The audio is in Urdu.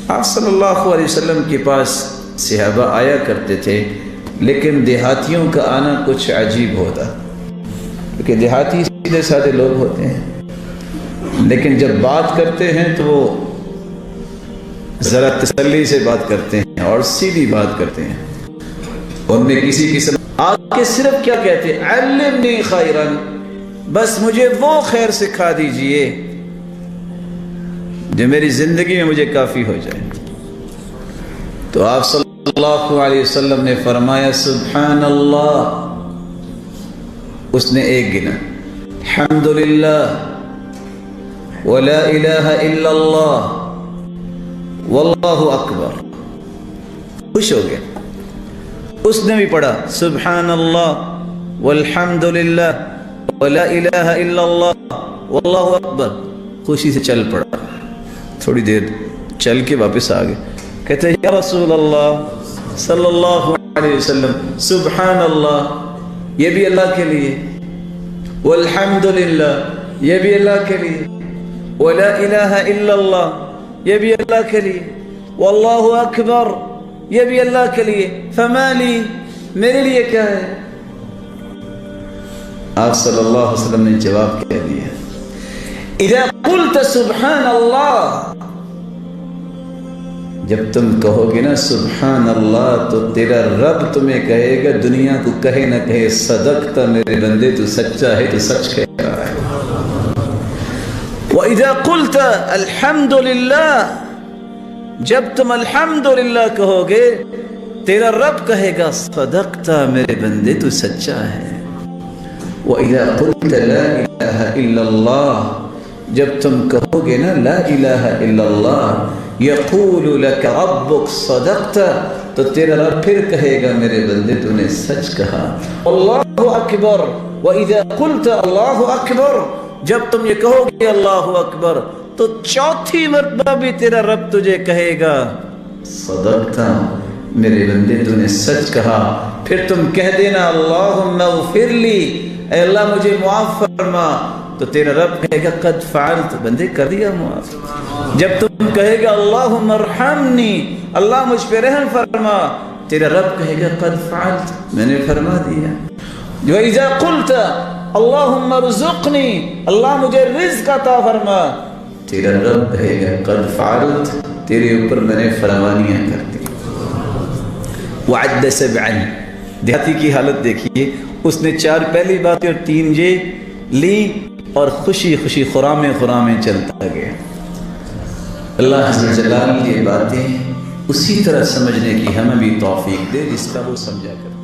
آپ صلی اللہ علیہ وسلم کے پاس صحابہ آیا کرتے تھے، لیکن دیہاتیوں کا آنا کچھ عجیب ہوتا، کیونکہ دیہاتی سیدھے سادے لوگ ہوتے ہیں، لیکن جب بات کرتے ہیں تو وہ ذرا تسلی سے بات کرتے ہیں اور سیدھی بات کرتے ہیں۔ ان میں کسی قسم آگے صرف کیا کہتے ہیں؟ علمنی خیرن، بس مجھے وہ خیر سکھا دیجئے جو میری زندگی میں مجھے کافی ہو جائے۔ تو آپ صلی اللہ علیہ وسلم نے فرمایا سبحان اللہ، اس نے ایک گنا، الحمدللہ ولا الہ الا اللہ واللہ اکبر، خوش ہو گیا۔ اس نے بھی پڑھا سبحان اللہ والحمدللہ ولا الہ الا اللہ واللہ اکبر، خوشی سے چل پڑا۔ تھوڑی دیر چل کے واپس آ گئے، کہتے ہیں یا رسول اللہ صلی اللہ علیہ وسلم سبحان اللہ یہ بھی اللہ کے لیے، والحمدللہ یہ بھی اللہ کے لیے، ولا الہ الا اللہ یہ بھی اللہ کے لیے، واللہ اکبر یہ بھی اللہ کے لیے، فما لی میرے لیے کیا ہے؟ آپ صلی اللہ علیہ وسلم نے جواب کیا دیا، اذا قلت سبحان اللہ، جب تم کہو گے نا سبحان اللہ تو تیرا رب تمہیں کہے گا، دنیا کو کہے نہ کہے صدقت میرے بندے، تو سچا ہے، تو سچ کہہ رہا ہے۔ وَإِذَا قُلْتَ الْحَمْدُ لِلَّهِ، جب تم الحمدللہ کہو گے تیرا رب کہے گا صدقت میرے بندے، تو سچا ہے۔ وَإِذَا قُلْتَ لَا إِلَهَ إِلَّا اللَّهِ، جب تم کہو گے نا لا الہ الا اللہ یقول لک ربک صدقت، تو تیرا رب پھر کہے گا میرے بندے تو نے سچ کہا۔ اللہ اکبر، وَإِذَا قُلْتَ اللہ اکبر، جب تم یہ کہو گے اللہ اکبر تو چوتھی مرتبہ بھی تیرا رب تجھے کہے گا صدقت میرے بندے تو نے سچ کہا۔ پھر تم کہہ دینا اللہم اغفر لی، اے اللہ مجھے معاف فرما، تو تیرا رب کہے گا قد فعلت، بندے کر دیا معاف۔ جب تم کہے گا اللہم ارحمنی، اللہ مجھ پہ رحم فرما، تیرا رب کہے گا قد فعلت، میں نے فرما دیا۔ وَإِذَا قُلْتَ اللہم ارزقنی، اللہ مجھے رزق عطا فرما، تیرا رب کہے گا قد فعلت، تیرے اوپر میں نے فرمانیاں کر دی۔ وعد سبعا، دیہاتی کی حالت دیکھیے، اس نے 4 پہلی باتیں اور 3 یہ لی اور خوشی خوشی خرامے خرامے چلتا گیا۔ اللہ عز و جلال یہ باتیں اسی طرح سمجھنے کی ہمیں بھی توفیق دے جس کا وہ سمجھا کر۔